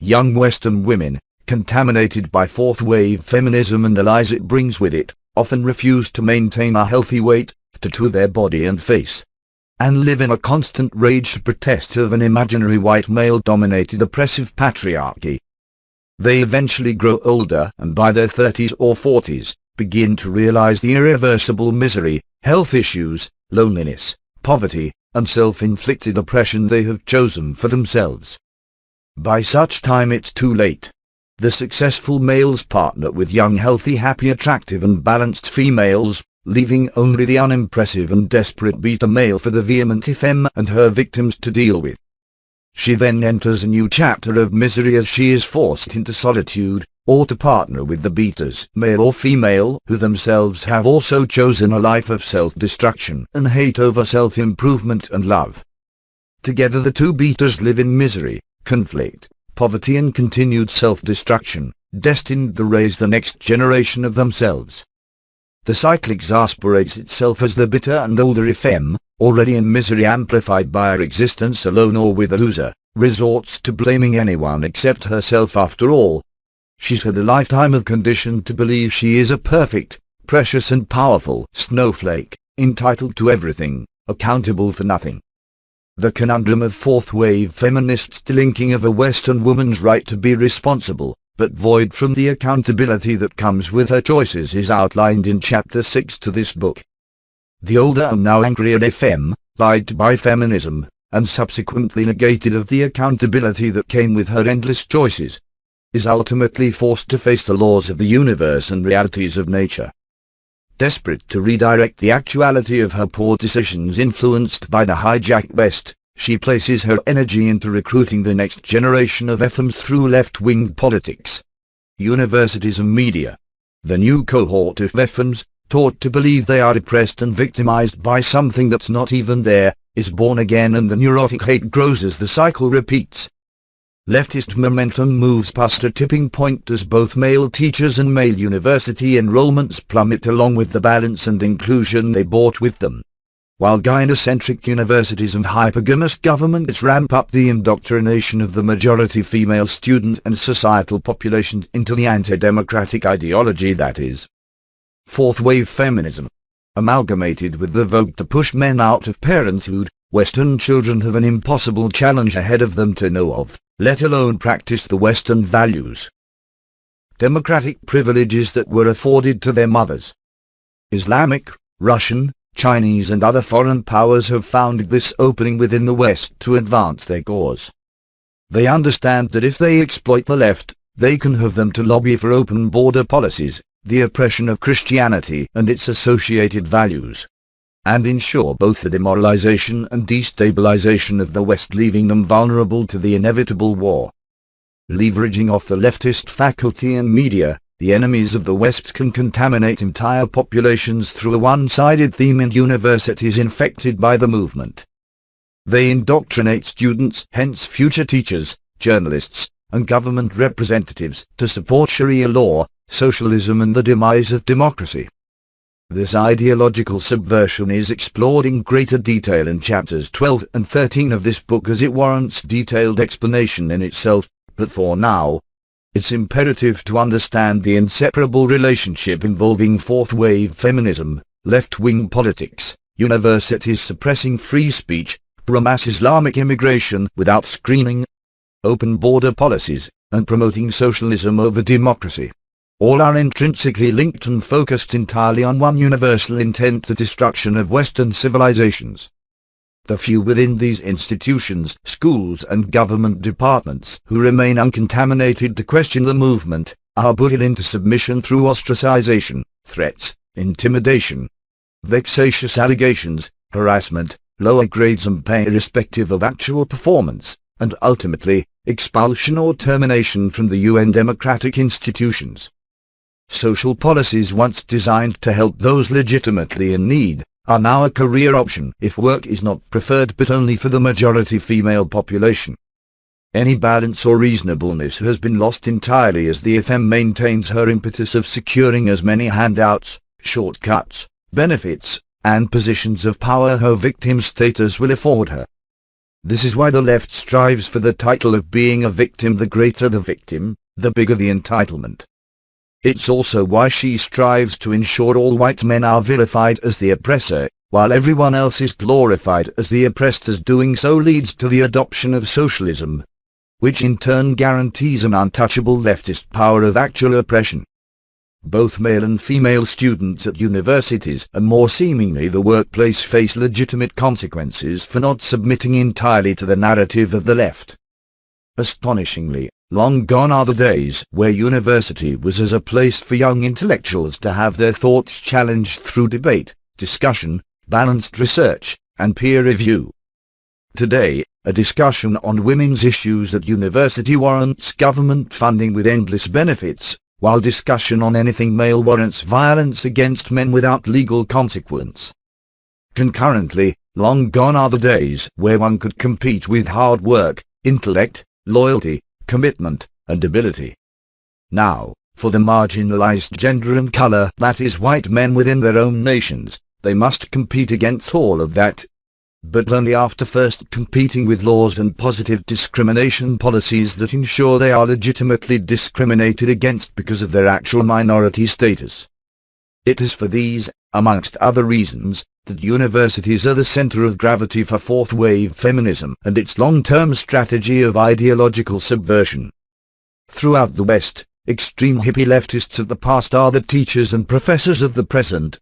Young Western women, contaminated by fourth-wave feminism and the lies it brings with it, often refuse to maintain a healthy weight, tattoo their body and face, and live in a constant raged protest of an imaginary white male-dominated oppressive patriarchy. They eventually grow older and by their 30s or 40s, begin to realize the irreversible misery, health issues, loneliness, poverty, and self-inflicted oppression they have chosen for themselves. By such time it's too late. The successful males partner with young, healthy, happy, attractive and balanced females, leaving only the unimpressive and desperate beta male for the vehement Efem and her victims to deal with. She then enters a new chapter of misery as she is forced into solitude, or to partner with the betas, male or female, who themselves have also chosen a life of self-destruction and hate over self-improvement and love. Together the two betas live in misery, conflict, poverty and continued self-destruction, destined to raise the next generation of themselves. The cycle exasperates itself as the bitter and older Efem, already in misery amplified by her existence alone or with a loser, resorts to blaming anyone except herself. After all, she's had a lifetime of conditioned to believe she is a perfect, precious and powerful snowflake, entitled to everything, accountable for nothing. The conundrum of fourth-wave feminists' delinking of a Western woman's right to be responsible, but void from the accountability that comes with her choices is outlined in Chapter 6 to this book. The older and now angrier Efem, lied to by feminism, and subsequently negated of the accountability that came with her endless choices, is ultimately forced to face the laws of the universe and realities of nature. Desperate to redirect the actuality of her poor decisions influenced by the hijacked West, she places her energy into recruiting the next generation of Efems through left-wing politics, universities and media. The new cohort of Efems, taught to believe they are depressed and victimized by something that's not even there, is born again and the neurotic hate grows as the cycle repeats. Leftist momentum moves past a tipping point as both male teachers and male university enrollments plummet along with the balance and inclusion they brought with them, while gynocentric universities and hypergamous governments ramp up the indoctrination of the majority female student and societal populations into the anti-democratic ideology that is fourth-wave feminism. Amalgamated with the vogue to push men out of parenthood, Western children have an impossible challenge ahead of them to know of, let alone practice the Western values, democratic privileges that were afforded to their mothers. Islamic, Russian, Chinese and other foreign powers have found this opening within the West to advance their cause. They understand that if they exploit the left, they can have them to lobby for open border policies, the oppression of Christianity and its associated values, and ensure both the demoralization and destabilization of the West, leaving them vulnerable to the inevitable war. Leveraging off the leftist faculty and media, the enemies of the West can contaminate entire populations through a one-sided theme in universities infected by the movement. They indoctrinate students, hence future teachers, journalists, and government representatives, to support Sharia law, socialism and the demise of democracy. This ideological subversion is explored in greater detail in chapters 12 and 13 of this book as it warrants detailed explanation in itself, but for now, it's imperative to understand the inseparable relationship involving fourth-wave feminism, left-wing politics, universities suppressing free speech, pro-mass Islamic immigration without screening, open border policies, and promoting socialism over democracy. All are intrinsically linked and focused entirely on one universal intent: the destruction of Western civilizations. The few within these institutions, schools and government departments who remain uncontaminated to question the movement, are bullied into submission through ostracization, threats, intimidation, vexatious allegations, harassment, lower grades and pay irrespective of actual performance, and ultimately, expulsion or termination from the UN democratic institutions. Social policies once designed to help those legitimately in need, are now a career option if work is not preferred but only for the majority female population. Any balance or reasonableness has been lost entirely as the Efem maintains her impetus of securing as many handouts, shortcuts, benefits, and positions of power her victim status will afford her. This is why the left strives for the title of being a victim. The greater the victim, the bigger the entitlement. It's also why she strives to ensure all white men are vilified as the oppressor, while everyone else is glorified as the oppressed, as doing so leads to the adoption of socialism, which in turn guarantees an untouchable leftist power of actual oppression. Both male and female students at universities and more seemingly the workplace face legitimate consequences for not submitting entirely to the narrative of the left. Astonishingly, long gone are the days where university was as a place for young intellectuals to have their thoughts challenged through debate, discussion, balanced research, and peer review. Today, a discussion on women's issues at university warrants government funding with endless benefits, while discussion on anything male warrants violence against men without legal consequence. Concurrently, long gone are the days where one could compete with hard work, intellect, loyalty, commitment, and ability. Now, for the marginalized gender and color, that is white men within their own nations, they must compete against all of that, but only after first competing with laws and positive discrimination policies that ensure they are legitimately discriminated against because of their actual minority status. It is for these, amongst other reasons, that universities are the center of gravity for fourth-wave feminism and its long-term strategy of ideological subversion. Throughout the West, extreme hippie leftists of the past are the teachers and professors of the present,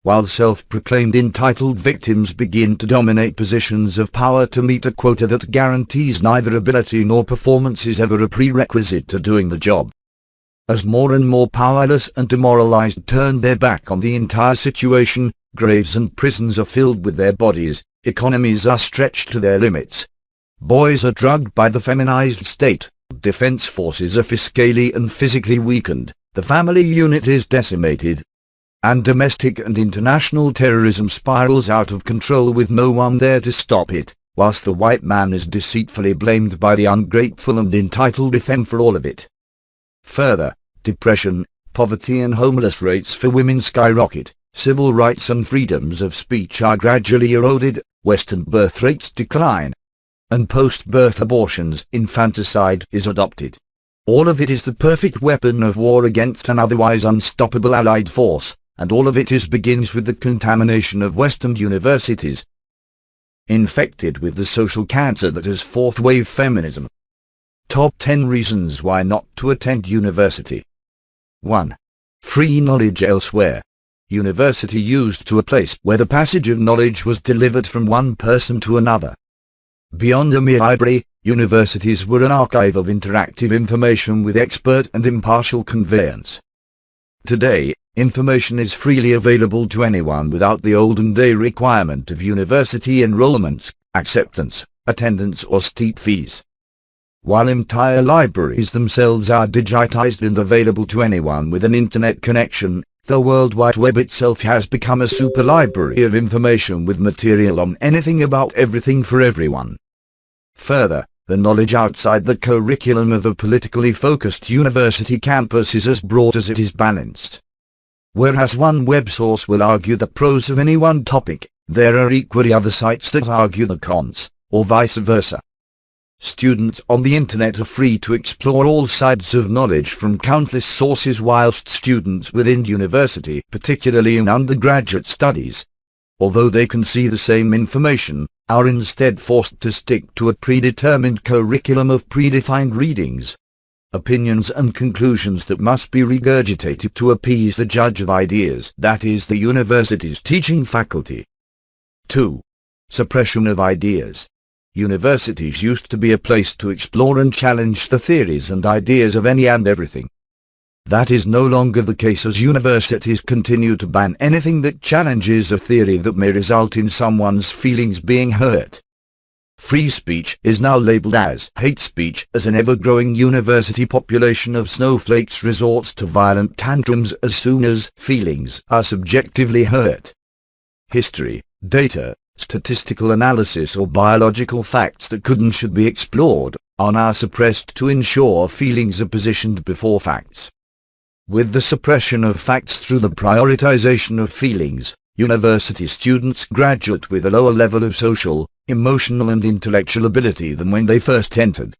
while self-proclaimed entitled victims begin to dominate positions of power to meet a quota that guarantees neither ability nor performance is ever a prerequisite to doing the job. As more and more powerless and demoralized turn their back on the entire situation, graves and prisons are filled with their bodies, economies are stretched to their limits. Boys are drugged by the feminized state, defense forces are fiscally and physically weakened, the family unit is decimated, and domestic and international terrorism spirals out of control with no one there to stop it, whilst the white man is deceitfully blamed by the ungrateful and entitled Efem for all of it. Further, depression, poverty and homeless rates for women skyrocket, civil rights and freedoms of speech are gradually eroded, Western birth rates decline, and post-birth abortions, infanticide is adopted. All of it is the perfect weapon of war against an otherwise unstoppable allied force, and all of it begins with the contamination of Western universities, infected with the social cancer that is fourth-wave feminism. Top 10 reasons why not to attend university. 1. Free knowledge elsewhere. University used to a place where the passage of knowledge was delivered from one person to another. Beyond a mere library, universities were an archive of interactive information with expert and impartial conveyance. Today, information is freely available to anyone without the olden-day requirement of university enrollments, acceptance, attendance or steep fees. While entire libraries themselves are digitized and available to anyone with an internet connection, the World Wide Web itself has become a super library of information with material on anything about everything for everyone. Further, the knowledge outside the curriculum of a politically focused university campus is as broad as it is balanced. Whereas one web source will argue the pros of any one topic, there are equally other sites that argue the cons, or vice versa. Students on the internet are free to explore all sides of knowledge from countless sources, whilst students within university, particularly in undergraduate studies, although they can see the same information, are instead forced to stick to a predetermined curriculum of predefined readings, opinions and conclusions that must be regurgitated to appease the judge of ideas, that is the university's teaching faculty. 2. Suppression of ideas. Universities used to be a place to explore and challenge the theories and ideas of any and everything. That is no longer the case, as universities continue to ban anything that challenges a theory that may result in someone's feelings being hurt. Free speech is now labeled as hate speech, as an ever-growing university population of snowflakes resorts to violent tantrums as soon as feelings are subjectively hurt. History, data, statistical analysis or biological facts that could and should be explored are now suppressed to ensure feelings are positioned before facts. With the suppression of facts through the prioritization of feelings, University students graduate with a lower level of social, emotional and intellectual ability than when they first entered.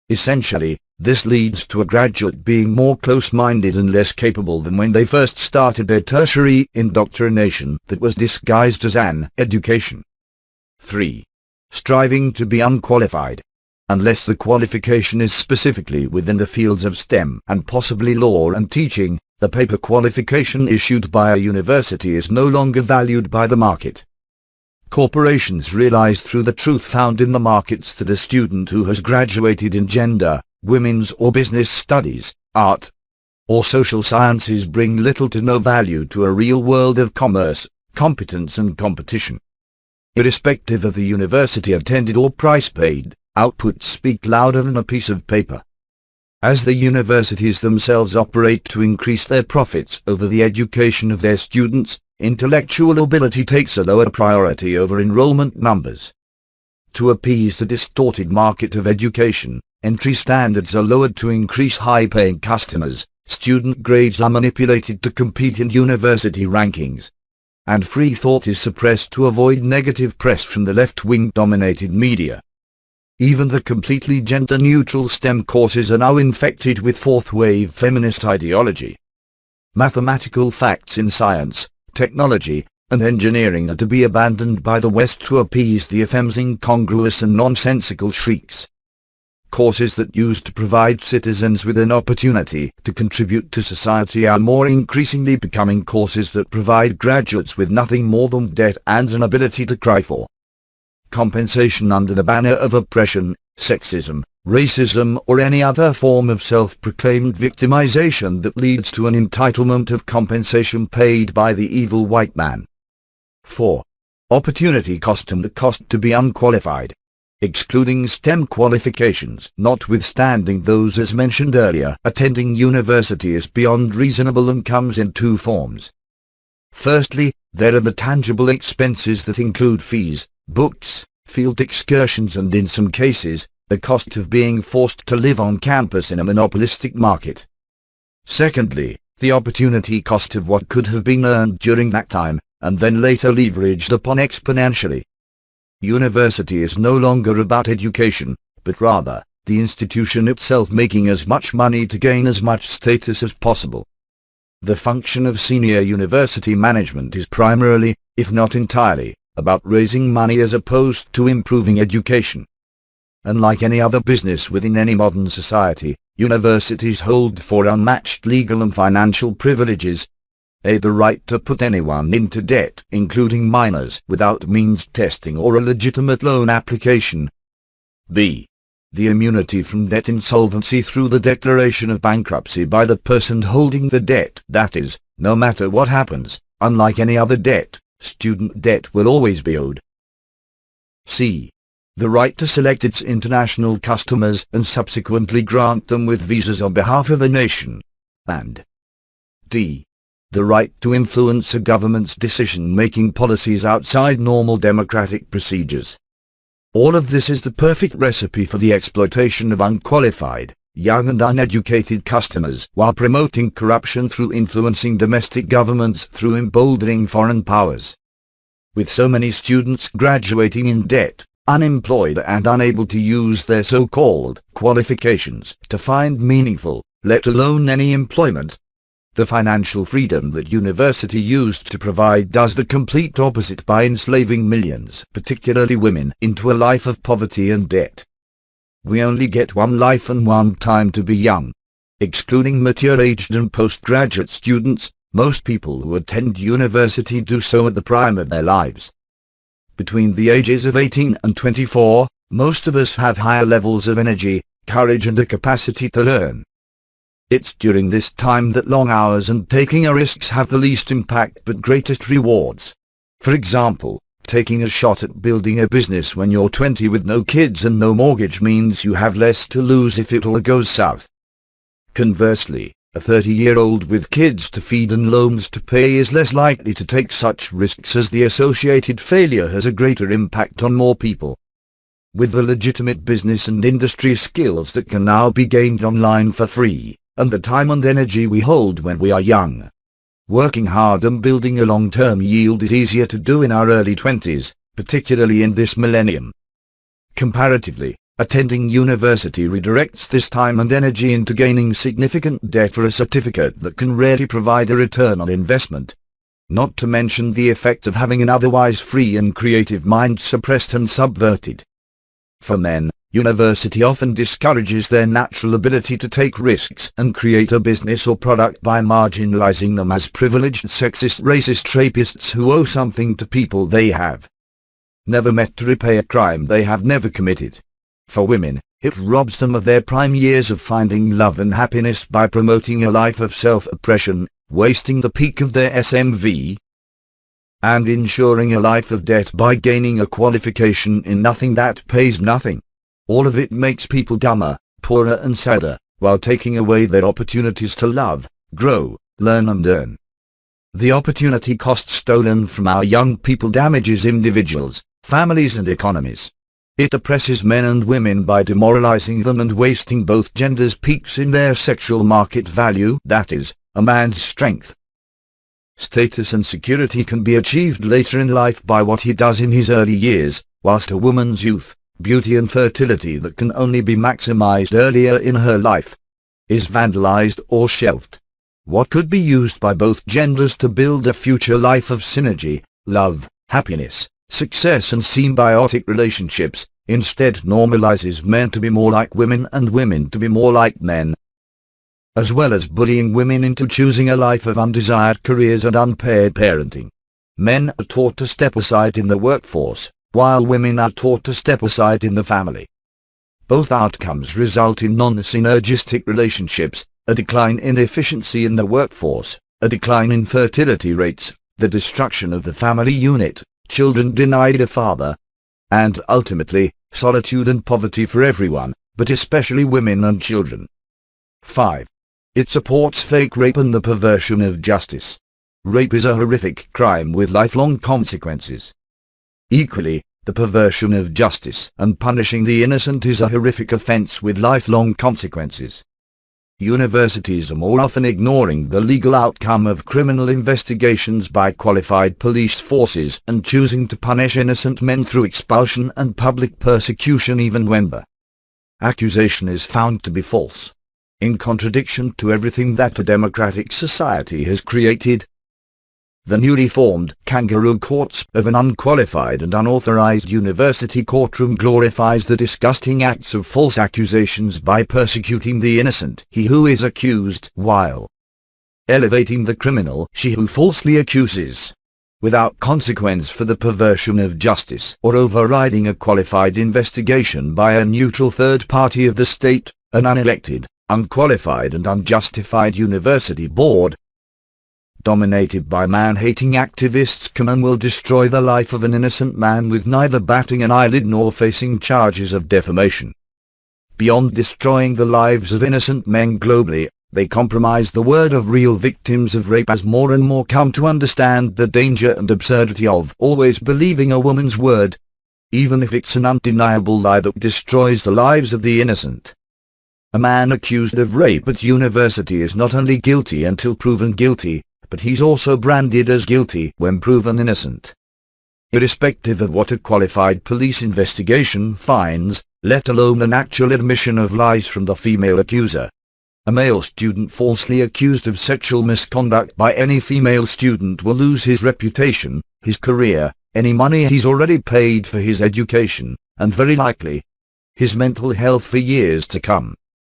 Essentially, this leads to a graduate being more close-minded and less capable than when they first started their tertiary indoctrination that was disguised as an education. 3. Striving to be unqualified. Unless the qualification is specifically within the fields of STEM and possibly law and teaching, the paper qualification issued by a university is no longer valued by the market. Corporations realize through the truth found in the markets that a student who has graduated in gender, women's or business studies, art, or social sciences bring little to no value to a real world of commerce, competence and competition. Irrespective of the university attended or price paid, outputs speak louder than a piece of paper. As the universities themselves operate to increase their profits over the education of their students, intellectual ability takes a lower priority over enrollment numbers. To appease the distorted market of education, entry standards are lowered to increase high-paying customers, student grades are manipulated to compete in university rankings, and free thought is suppressed to avoid negative press from the left-wing dominated media. Even the completely gender-neutral STEM courses are now infected with fourth-wave feminist ideology. Mathematical facts in science, technology, and engineering are to be abandoned by the West to appease the Efem's incongruous and nonsensical shrieks. Courses that used to provide citizens with an opportunity to contribute to society are more increasingly becoming courses that provide graduates with nothing more than debt and an ability to cry for compensation under the banner of oppression, sexism, racism or any other form of self-proclaimed victimization that leads to an entitlement of compensation paid by the evil white man. 4. Opportunity cost and the cost to be unqualified. Excluding STEM qualifications, notwithstanding those as mentioned earlier, attending university is beyond reasonable and comes in two forms. Firstly, there are the tangible expenses that include fees, books, field excursions and in some cases, the cost of being forced to live on campus in a monopolistic market. Secondly, the opportunity cost of what could have been earned during that time, and then later leveraged upon exponentially. University is no longer about education, but rather, the institution itself making as much money to gain as much status as possible. The function of senior university management is primarily, if not entirely, about raising money as opposed to improving education. Unlike any other business within any modern society, universities hold for unmatched legal and financial privileges. A. The right to put anyone into debt, including minors, without means testing or a legitimate loan application. B. The immunity from debt insolvency through the declaration of bankruptcy by the person holding the debt. That is, no matter what happens, unlike any other debt, student debt will always be owed. C. The right to select its international customers and subsequently grant them with visas on behalf of a nation. And D. The right to influence a government's decision-making policies outside normal democratic procedures. All of this is the perfect recipe for the exploitation of unqualified, young and uneducated customers while promoting corruption through influencing domestic governments through emboldening foreign powers. With so many students graduating in debt, unemployed and unable to use their so-called qualifications to find meaningful, let alone any employment, the financial freedom that university used to provide does the complete opposite by enslaving millions, particularly women, into a life of poverty and debt. We only get one life and one time to be young. Excluding mature-aged and postgraduate students, most people who attend university do so at the prime of their lives. Between the ages of 18 and 24, most of us have higher levels of energy, courage and a capacity to learn. It's during this time that long hours and taking risks have the least impact but greatest rewards. For example, taking a shot at building a business when you're 20 with no kids and no mortgage means you have less to lose if it all goes south. Conversely, a 30-year-old with kids to feed and loans to pay is less likely to take such risks as the associated failure has a greater impact on more people. With the legitimate business and industry skills that can now be gained online for free, and the time and energy we hold when we are young, Working hard and building a long-term yield is easier to do in our early 20s, particularly in this millennium. Comparatively, attending university redirects this time and energy into gaining significant debt for a certificate that can rarely provide a return on investment. Not to mention the effect of having an otherwise free and creative mind suppressed and subverted. For men, university often discourages their natural ability to take risks and create a business or product by marginalizing them as privileged sexist racist rapists who owe something to people they have never met to repay a crime they have never committed. For women, it robs them of their prime years of finding love and happiness by promoting a life of self-oppression, wasting the peak of their SMV, and ensuring a life of debt by gaining a qualification in nothing that pays nothing. All of it makes people dumber, poorer and sadder, while taking away their opportunities to love, grow, learn and earn. The opportunity cost stolen from our young people damages individuals, families and economies. It oppresses men and women by demoralizing them and wasting both genders' peaks in their sexual market value, that is, a man's strength. Status and security can be achieved later in life by what he does in his early years, whilst a woman's youth, beauty and fertility that can only be maximized earlier in her life is vandalized or shelved. What could be used by both genders to build a future life of synergy, love, happiness, success and symbiotic relationships, instead normalizes men to be more like women and women to be more like men, as well as bullying women into choosing a life of undesired careers and unpaired parenting. Men are taught to step aside in the workforce, while women are taught to step aside in the family. Both outcomes result in non-synergistic relationships, a decline in efficiency in the workforce, a decline in fertility rates, the destruction of the family unit, children denied a father, and ultimately, solitude and poverty for everyone, but especially women and children. 5. It supports fake rape and the perversion of justice. Rape is a horrific crime with lifelong consequences. Equally, the perversion of justice and punishing the innocent is a horrific offense with lifelong consequences. Universities are more often ignoring the legal outcome of criminal investigations by qualified police forces and choosing to punish innocent men through expulsion and public persecution even when the accusation is found to be false. In contradiction to everything that a democratic society has created, the newly formed kangaroo courts of an unqualified and unauthorized university courtroom glorifies the disgusting acts of false accusations by persecuting the innocent, he who is accused, while elevating the criminal, she who falsely accuses, without consequence for the perversion of justice or overriding a qualified investigation by a neutral third party of the state, an unelected, unqualified and unjustified university board, dominated by man-hating activists, can and will destroy the life of an innocent man with neither batting an eyelid nor facing charges of defamation. Beyond destroying the lives of innocent men globally, they compromise the word of real victims of rape as more and more come to understand the danger and absurdity of always believing a woman's word, even if it's an undeniable lie that destroys the lives of the innocent. A man accused of rape at university is not only guilty until proven guilty, but he's also branded as guilty when proven innocent. Irrespective of what a qualified police investigation finds, let alone an actual admission of lies from the female accuser. A male student falsely accused of sexual misconduct by any female student will lose his reputation, his career, any money he's already paid for his education, and very likely, his mental health for years to come.